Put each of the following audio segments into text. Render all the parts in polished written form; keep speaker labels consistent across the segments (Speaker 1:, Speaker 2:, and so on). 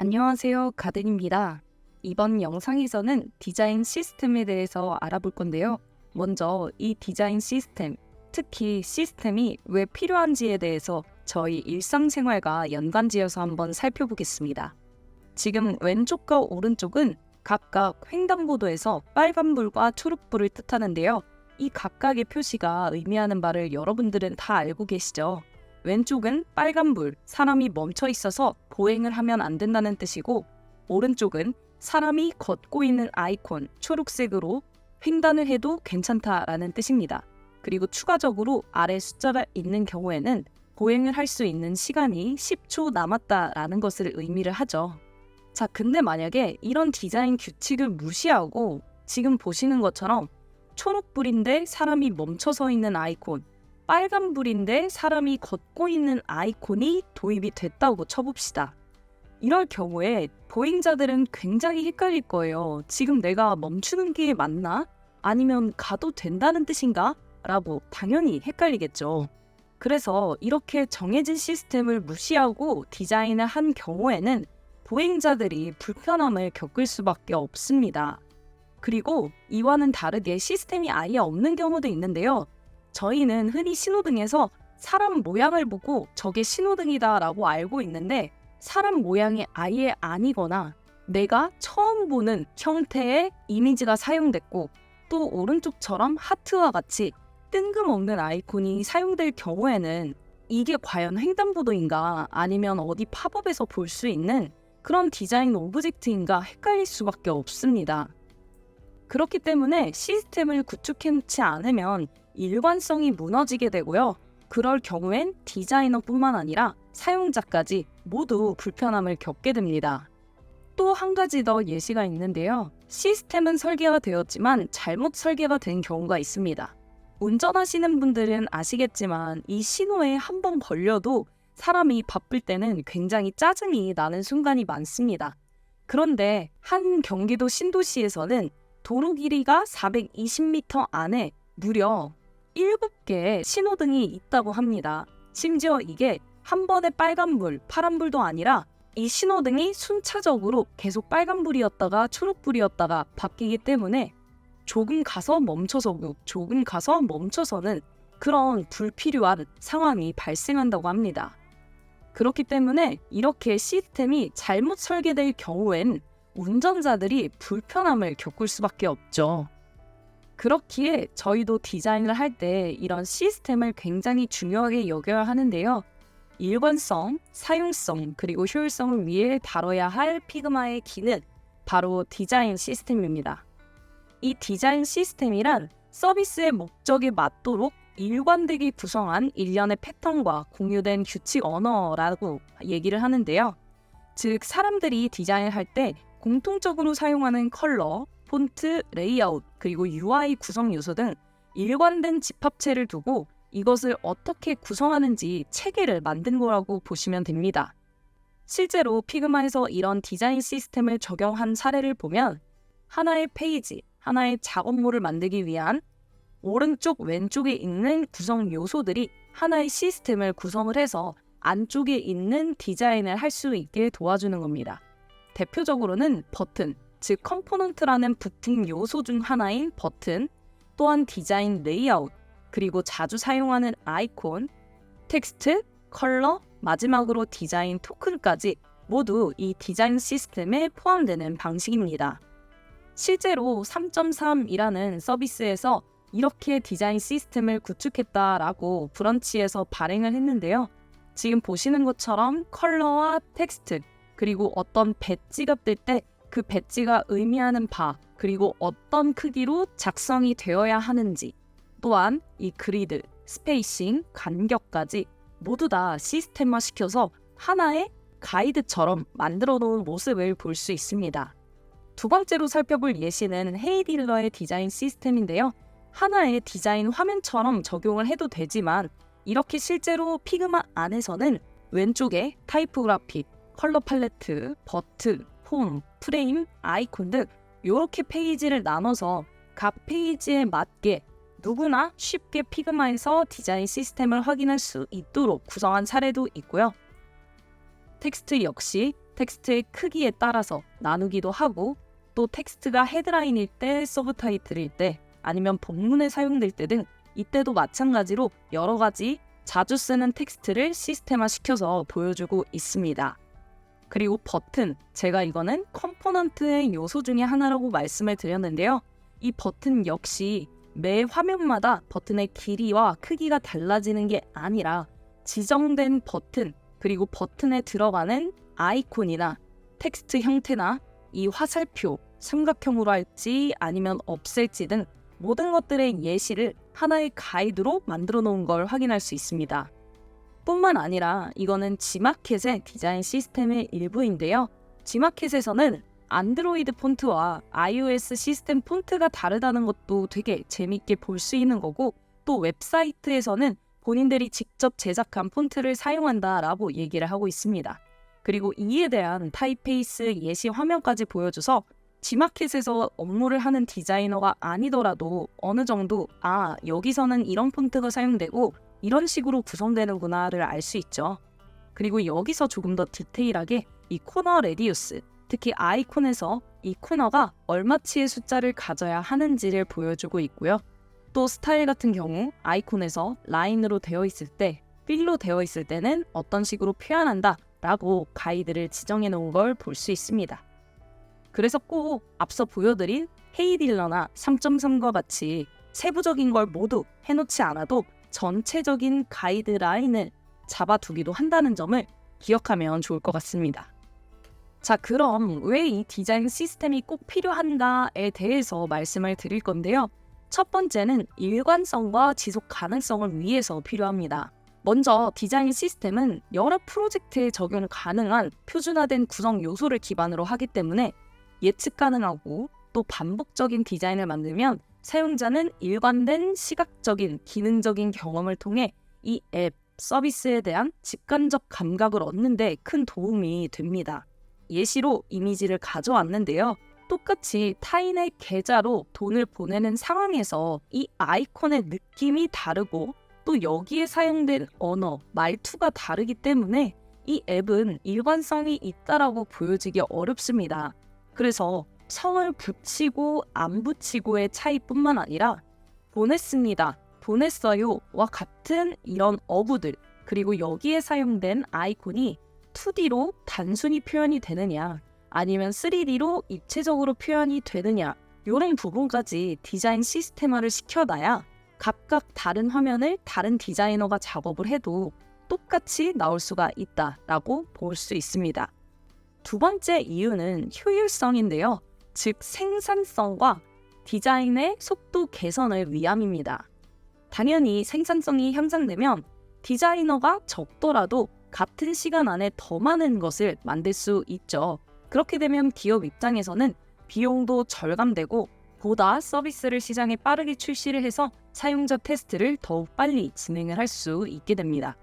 Speaker 1: 안녕하세요, 가든입니다. 이번 영상에서는 디자인 시스템에 대해서 알아볼 건데요. 먼저 이 디자인 시스템, 특히 시스템이 왜 필요한지에 대해서 저희 일상생활과 연관지어서 한번 살펴보겠습니다. 지금 왼쪽과 오른쪽은 각각 횡단보도에서 빨간불과 초록불을 뜻하는데요. 이 각각의 표시가 의미하는 바를 여러분들은 다 알고 계시죠? 왼쪽은 빨간불, 사람이 멈춰 있어서 보행을 하면 안 된다는 뜻이고, 오른쪽은 사람이 걷고 있는 아이콘, 초록색으로 횡단을 해도 괜찮다라는 뜻입니다. 그리고 추가적으로 아래 숫자가 있는 경우에는 보행을 할 수 있는 시간이 10초 남았다라는 것을 의미를 하죠. 자, 근데 만약에 이런 디자인 규칙을 무시하고 지금 보시는 것처럼 초록불인데 사람이 멈춰서 있는 아이콘, 빨간불인데 사람이 걷고 있는 아이콘이 도입이 됐다고 쳐봅시다. 이럴 경우에 보행자들은 굉장히 헷갈릴 거예요. 지금 내가 멈추는 게 맞나? 아니면 가도 된다는 뜻인가? 라고 당연히 헷갈리겠죠. 그래서 이렇게 정해진 시스템을 무시하고 디자인을 한 경우에는 보행자들이 불편함을 겪을 수밖에 없습니다. 그리고 이와는 다르게 시스템이 아예 없는 경우도 있는데요. 저희는 흔히 신호등에서 사람 모양을 보고 저게 신호등이다 라고 알고 있는데, 사람 모양이 아예 아니거나 내가 처음 보는 형태의 이미지가 사용됐고, 또 오른쪽처럼 하트와 같이 뜬금없는 아이콘이 사용될 경우에는 이게 과연 횡단보도인가 아니면 어디 팝업에서 볼 수 있는 그런 디자인 오브젝트인가 헷갈릴 수밖에 없습니다. 그렇기 때문에 시스템을 구축해놓지 않으면 일관성이 무너지게 되고요. 그럴 경우엔 디자이너뿐만 아니라 사용자까지 모두 불편함을 겪게 됩니다. 또 한 가지 더 예시가 있는데요. 시스템은 설계가 되었지만 잘못 설계가 된 경우가 있습니다. 운전하시는 분들은 아시겠지만 이 신호에 한 번 걸려도 사람이 바쁠 때는 굉장히 짜증이 나는 순간이 많습니다. 그런데 한 경기도 신도시에서는 도로 길이가 420m 안에 무려 7개의 신호등이 있다고 합니다. 심지어 이게 한 번에 빨간불, 파란불도 아니라 이 신호등이 순차적으로 계속 빨간불이었다가 초록불이었다가 바뀌기 때문에 조금 가서 멈춰서고 조금 가서 멈춰서는 그런 불필요한 상황이 발생한다고 합니다. 그렇기 때문에 이렇게 시스템이 잘못 설계될 경우엔 운전자들이 불편함을 겪을 수밖에 없죠. 그렇기에 저희도 디자인을 할 때 이런 시스템을 굉장히 중요하게 여겨야 하는데요. 일관성, 사용성, 그리고 효율성을 위해 다뤄야 할 피그마의 기는 바로 디자인 시스템입니다. 이 디자인 시스템이란 서비스의 목적에 맞도록 일관되게 구성한 일련의 패턴과 공유된 규칙 언어라고 얘기를 하는데요. 즉, 사람들이 디자인을 할 때 공통적으로 사용하는 컬러, 폰트, 레이아웃, 그리고 UI 구성 요소 등 일관된 집합체를 두고 이것을 어떻게 구성하는지 체계를 만든 거라고 보시면 됩니다. 실제로 피그마에서 이런 디자인 시스템을 적용한 사례를 보면 하나의 페이지, 하나의 작업물을 만들기 위한 오른쪽, 왼쪽에 있는 구성 요소들이 하나의 시스템을 구성을 해서 안쪽에 있는 디자인을 할 수 있게 도와주는 겁니다. 대표적으로는 버튼, 즉 컴포넌트라는 부팅 요소 중 하나인 버튼, 또한 디자인 레이아웃, 그리고 자주 사용하는 아이콘, 텍스트, 컬러, 마지막으로 디자인 토큰까지 모두 이 디자인 시스템에 포함되는 방식입니다. 실제로 3.3이라는 서비스에서 이렇게 디자인 시스템을 구축했다라고 브런치에서 발행을 했는데요. 지금 보시는 것처럼 컬러와 텍스트, 그리고 어떤 배지가 뜰 때 그 배지가 의미하는 바, 그리고 어떤 크기로 작성이 되어야 하는지, 또한 이 그리드, 스페이싱, 간격까지 모두 다 시스템화시켜서 하나의 가이드처럼 만들어 놓은 모습을 볼 수 있습니다. 두 번째로 살펴볼 예시는 헤이딜러의 디자인 시스템인데요. 하나의 디자인 화면처럼 적용을 해도 되지만 이렇게 실제로 피그마 안에서는 왼쪽에 타이포그래피, 컬러 팔레트, 버튼, 홈, 프레임, 아이콘 등 이렇게 페이지를 나눠서 각 페이지에 맞게 누구나 쉽게 피그마에서 디자인 시스템을 확인할 수 있도록 구성한 사례도 있고요. 텍스트 역시 텍스트의 크기에 따라서 나누기도 하고 또 텍스트가 헤드라인일 때, 서브타이틀일 때, 아니면 본문에 사용될 때 등 이때도 마찬가지로 여러 가지 자주 쓰는 텍스트를 시스템화 시켜서 보여주고 있습니다. 그리고 버튼, 제가 이거는 컴포넌트의 요소 중에 하나라고 말씀을 드렸는데요. 이 버튼 역시 매 화면마다 버튼의 길이와 크기가 달라지는 게 아니라 지정된 버튼, 그리고 버튼에 들어가는 아이콘이나 텍스트 형태나 이 화살표, 삼각형으로 할지 아니면 없앨지 등 모든 것들의 예시를 하나의 가이드로 만들어 놓은 걸 확인할 수 있습니다. 뿐만 아니라 이거는 G마켓의 디자인 시스템의 일부인데요. G마켓에서는 안드로이드 폰트와 iOS 시스템 폰트가 다르다는 것도 되게 재밌게 볼 수 있는 거고, 또 웹사이트에서는 본인들이 직접 제작한 폰트를 사용한다라고 얘기를 하고 있습니다. 그리고 이에 대한 타입페이스 예시 화면까지 보여줘서 G마켓에서 업무를 하는 디자이너가 아니더라도 어느 정도 여기서는 이런 폰트가 사용되고 이런 식으로 구성되는구나를 알 수 있죠. 그리고 여기서 조금 더 디테일하게 이 코너 레디우스, 특히 아이콘에서 이 코너가 얼마치의 숫자를 가져야 하는지를 보여주고 있고요. 또 스타일 같은 경우 아이콘에서 라인으로 되어 있을 때, 필로 되어 있을 때는 어떤 식으로 표현한다 라고 가이드를 지정해 놓은 걸 볼 수 있습니다. 그래서 꼭 앞서 보여드린 헤이딜러나 3.3과 같이 세부적인 걸 모두 해놓지 않아도 전체적인 가이드라인을 잡아두기도 한다는 점을 기억하면 좋을 것 같습니다. 자, 그럼 왜 이 디자인 시스템이 꼭 필요한가에 대해서 말씀을 드릴 건데요. 첫 번째는 일관성과 지속 가능성을 위해서 필요합니다. 먼저 디자인 시스템은 여러 프로젝트에 적용 가능한 표준화된 구성 요소를 기반으로 하기 때문에 예측 가능하고 또 반복적인 디자인을 만들면 사용자는 일관된 시각적인, 기능적인 경험을 통해 이 앱, 서비스에 대한 직관적 감각을 얻는 데 큰 도움이 됩니다. 예시로 이미지를 가져왔는데요. 똑같이 타인의 계좌로 돈을 보내는 상황에서 이 아이콘의 느낌이 다르고 또 여기에 사용된 언어, 말투가 다르기 때문에 이 앱은 일관성이 있다라고 보여지기 어렵습니다. 그래서 성을 붙이고 안 붙이고의 차이뿐만 아니라 보냈습니다, 보냈어요와 같은 이런 어구들, 그리고 여기에 사용된 아이콘이 2D로 단순히 표현이 되느냐 아니면 3D로 입체적으로 표현이 되느냐, 이런 부분까지 디자인 시스템화를 시켜놔야 각각 다른 화면을 다른 디자이너가 작업을 해도 똑같이 나올 수가 있다라고 볼 수 있습니다. 두 번째 이유는 효율성인데요. 즉 생산성과 디자인의 속도 개선을 위함입니다. 당연히 생산성이 향상되면 디자이너가 적더라도 같은 시간 안에 더 많은 것을 만들 수 있죠. 그렇게 되면 기업 입장에서는 비용도 절감되고 보다 서비스를 시장에 빠르게 출시를 해서 사용자 테스트를 더욱 빨리 진행을 할 수 있게 됩니다.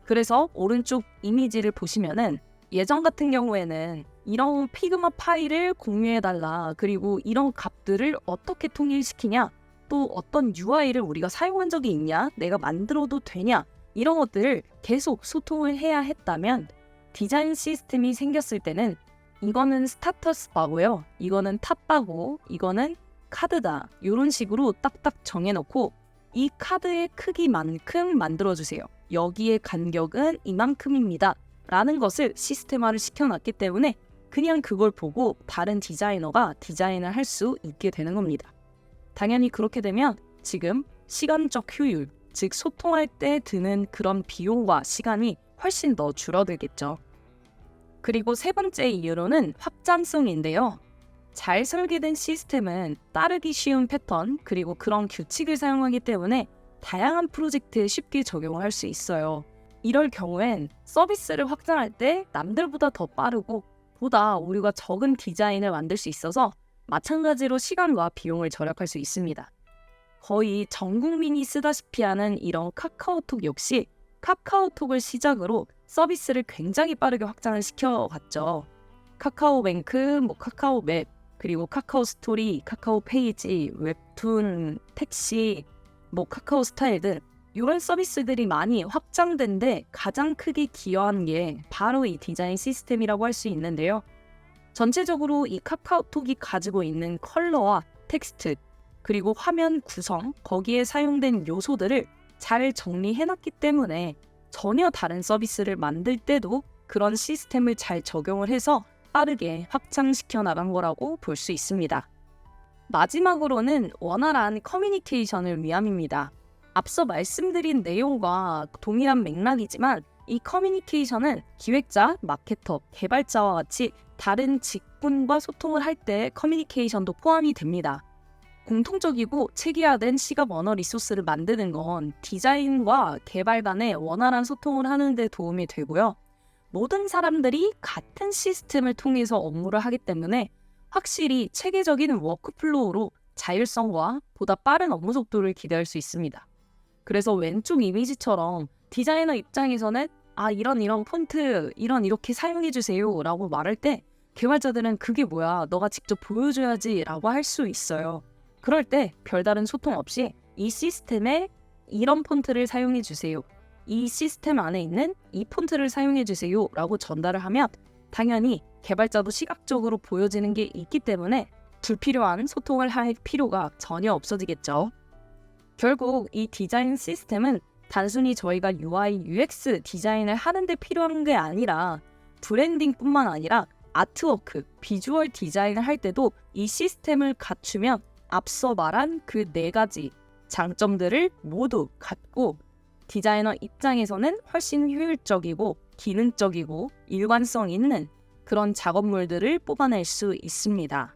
Speaker 1: 그래서 오른쪽 이미지를 보시면은 예전 같은 경우에는 이런 피그마 파일을 공유해달라, 그리고 이런 값들을 어떻게 통일시키냐, 또 어떤 UI를 우리가 사용한 적이 있냐, 내가 만들어도 되냐, 이런 것들을 계속 소통을 해야 했다면 디자인 시스템이 생겼을 때는 이거는 스타터스 바고요, 이거는 탑바고, 이거는 카드다, 이런 식으로 딱딱 정해놓고 이 카드의 크기만큼 만들어주세요, 여기의 간격은 이만큼입니다 라는 것을 시스템화를 시켜놨기 때문에 그냥 그걸 보고 다른 디자이너가 디자인을 할 수 있게 되는 겁니다. 당연히 그렇게 되면 지금 시간적 효율, 즉 소통할 때 드는 그런 비용과 시간이 훨씬 더 줄어들겠죠. 그리고 세 번째 이유로는 확장성인데요. 잘 설계된 시스템은 따르기 쉬운 패턴, 그리고 그런 규칙을 사용하기 때문에 다양한 프로젝트에 쉽게 적용을 할 수 있어요. 이럴 경우엔 서비스를 확장할 때 남들보다 더 빠르고 보다 오류가 적은 디자인을 만들 수 있어서 마찬가지로 시간과 비용을 절약할 수 있습니다. 거의 전 국민이 쓰다시피 하는 이런 카카오톡 역시 카카오톡을 시작으로 서비스를 굉장히 빠르게 확장을 시켜갔죠. 카카오뱅크, 카카오맵, 그리고 카카오 스토리, 카카오 페이지, 웹툰, 택시, 카카오 스타일 등 이런 서비스들이 많이 확장된 데 가장 크게 기여한 게 바로 이 디자인 시스템이라고 할 수 있는데요. 전체적으로 이 카카오톡이 가지고 있는 컬러와 텍스트, 그리고 화면 구성, 거기에 사용된 요소들을 잘 정리해놨기 때문에 전혀 다른 서비스를 만들 때도 그런 시스템을 잘 적용을 해서 빠르게 확장시켜 나간 거라고 볼 수 있습니다. 마지막으로는 원활한 커뮤니케이션을 위함입니다. 앞서 말씀드린 내용과 동일한 맥락이지만 이 커뮤니케이션은 기획자, 마케터, 개발자와 같이 다른 직군과 소통을 할 때 커뮤니케이션도 포함이 됩니다. 공통적이고 체계화된 시각 언어 리소스를 만드는 건 디자인과 개발 간의 원활한 소통을 하는 데 도움이 되고요. 모든 사람들이 같은 시스템을 통해서 업무를 하기 때문에 확실히 체계적인 워크플로우로 자율성과 보다 빠른 업무 속도를 기대할 수 있습니다. 그래서 왼쪽 이미지처럼 디자이너 입장에서는 이런 폰트, 이렇게 사용해주세요 라고 말할 때 개발자들은 그게 뭐야, 너가 직접 보여줘야지 라고 할 수 있어요. 그럴 때 별다른 소통 없이 이 시스템에 이런 폰트를 사용해주세요, 이 시스템 안에 있는 이 폰트를 사용해주세요 라고 전달을 하면 당연히 개발자도 시각적으로 보여지는 게 있기 때문에 불필요한 소통을 할 필요가 전혀 없어지겠죠. 결국 이 디자인 시스템은 단순히 저희가 UI, UX 디자인을 하는데 필요한 게 아니라 브랜딩뿐만 아니라 아트워크, 비주얼 디자인을 할 때도 이 시스템을 갖추면 앞서 말한 그 4가지 장점들을 모두 갖고 디자이너 입장에서는 훨씬 효율적이고 기능적이고 일관성 있는 그런 작업물들을 뽑아낼 수 있습니다.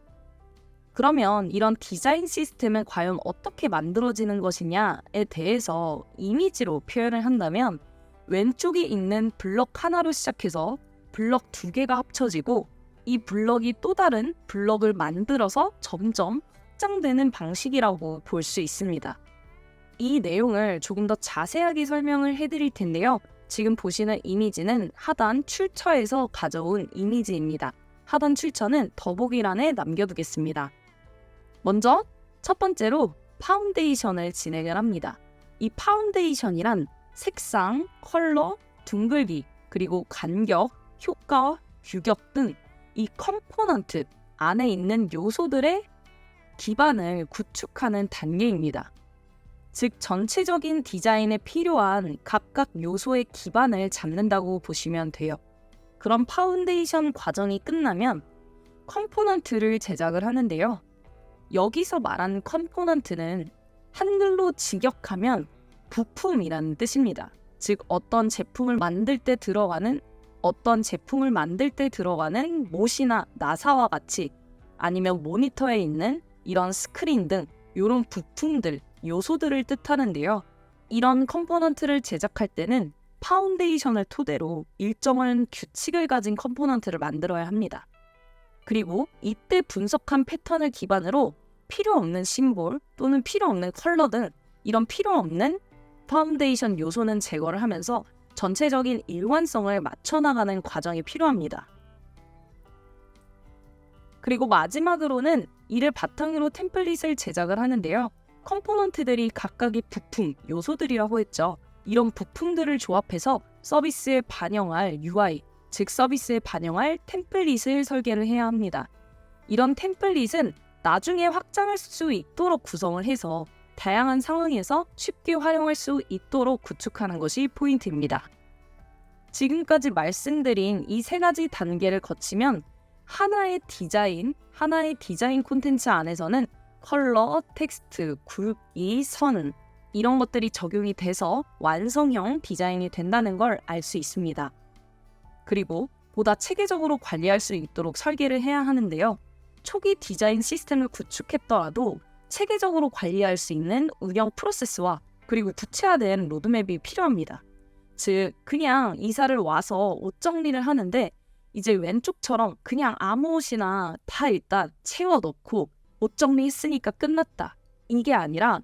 Speaker 1: 그러면 이런 디자인 시스템은 과연 어떻게 만들어지는 것이냐에 대해서 이미지로 표현을 한다면 왼쪽에 있는 블럭 하나로 시작해서 블럭 2개가 합쳐지고 이 블럭이 또 다른 블럭을 만들어서 점점 확장되는 방식이라고 볼 수 있습니다. 이 내용을 조금 더 자세하게 설명을 해드릴 텐데요. 지금 보시는 이미지는 하단 출처에서 가져온 이미지입니다. 하단 출처는 더보기란에 남겨두겠습니다. 먼저 첫 번째로 파운데이션을 진행을 합니다. 이 파운데이션이란 색상, 컬러, 둥글기, 그리고 간격, 효과, 규격 등 이 컴포넌트 안에 있는 요소들의 기반을 구축하는 단계입니다. 즉 전체적인 디자인에 필요한 각각 요소의 기반을 잡는다고 보시면 돼요. 그럼 파운데이션 과정이 끝나면 컴포넌트를 제작을 하는데요. 여기서 말하는 컴포넌트는 한글로 직역하면 부품이라는 뜻입니다. 즉 어떤 제품을 만들 때 들어가는 못이나 나사와 같이 아니면 모니터에 있는 이런 스크린 등 이런 부품들, 요소들을 뜻하는데요. 이런 컴포넌트를 제작할 때는 파운데이션을 토대로 일정한 규칙을 가진 컴포넌트를 만들어야 합니다. 그리고 이때 분석한 패턴을 기반으로 필요 없는 심볼 또는 필요 없는 컬러 등 이런 필요 없는 파운데이션 요소는 제거를 하면서 전체적인 일관성을 맞춰나가는 과정이 필요합니다. 그리고 마지막으로는 이를 바탕으로 템플릿을 제작을 하는데요. 컴포넌트들이 각각의 부품, 요소들이라고 했죠. 이런 부품들을 조합해서 서비스에 반영할 UI, 즉 서비스에 반영할 템플릿을 설계를 해야 합니다. 이런 템플릿은 나중에 확장할 수 있도록 구성을 해서 다양한 상황에서 쉽게 활용할 수 있도록 구축하는 것이 포인트입니다. 지금까지 말씀드린 이 3가지 단계를 거치면 하나의 디자인 콘텐츠 안에서는 컬러, 텍스트, 굵기, 선 이런 것들이 적용이 돼서 완성형 디자인이 된다는 걸 알 수 있습니다. 그리고 보다 체계적으로 관리할 수 있도록 설계를 해야 하는데요. 초기 디자인 시스템을 구축했더라도 체계적으로 관리할 수 있는 운영 프로세스와 그리고 구체화된 로드맵이 필요합니다. 즉 그냥 이사를 와서 옷 정리를 하는데 이제 왼쪽처럼 그냥 아무 옷이나 다 일단 채워 넣고 옷 정리했으니까 끝났다. 이게 아니라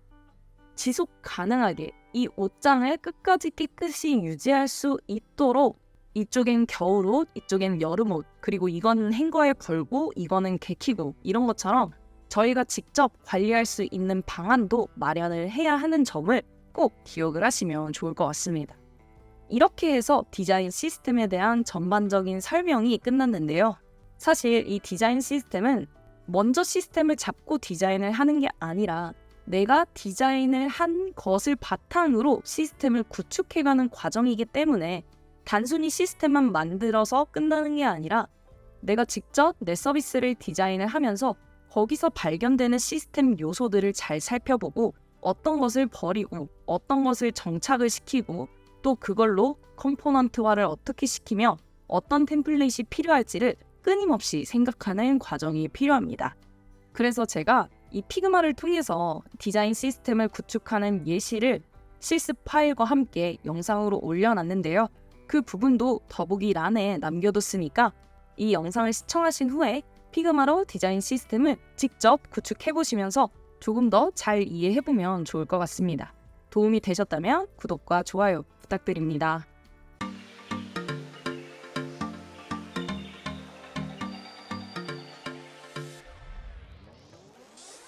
Speaker 1: 지속 가능하게 이 옷장을 끝까지 깨끗이 유지할 수 있도록 이쪽엔 겨울옷, 이쪽엔 여름옷, 그리고 이거는 행거에 걸고 이거는 개키고 이런 것처럼 저희가 직접 관리할 수 있는 방안도 마련을 해야 하는 점을 꼭 기억을 하시면 좋을 것 같습니다. 이렇게 해서 디자인 시스템에 대한 전반적인 설명이 끝났는데요. 사실 이 디자인 시스템은 먼저 시스템을 잡고 디자인을 하는 게 아니라 내가 디자인을 한 것을 바탕으로 시스템을 구축해가는 과정이기 때문에 단순히 시스템만 만들어서 끝나는 게 아니라 내가 직접 내 서비스를 디자인을 하면서 거기서 발견되는 시스템 요소들을 잘 살펴보고 어떤 것을 버리고 어떤 것을 정착을 시키고 또 그걸로 컴포넌트화를 어떻게 시키며 어떤 템플릿이 필요할지를 끊임없이 생각하는 과정이 필요합니다. 그래서 제가 이 피그마를 통해서 디자인 시스템을 구축하는 예시를 실습 파일과 함께 영상으로 올려놨는데요. 그 부분도 더보기란에 남겨뒀으니까 이 영상을 시청하신 후에 피그마로 디자인 시스템을 직접 구축해보시면서 조금 더 잘 이해해보면 좋을 것 같습니다. 도움이 되셨다면 구독과 좋아요 부탁드립니다.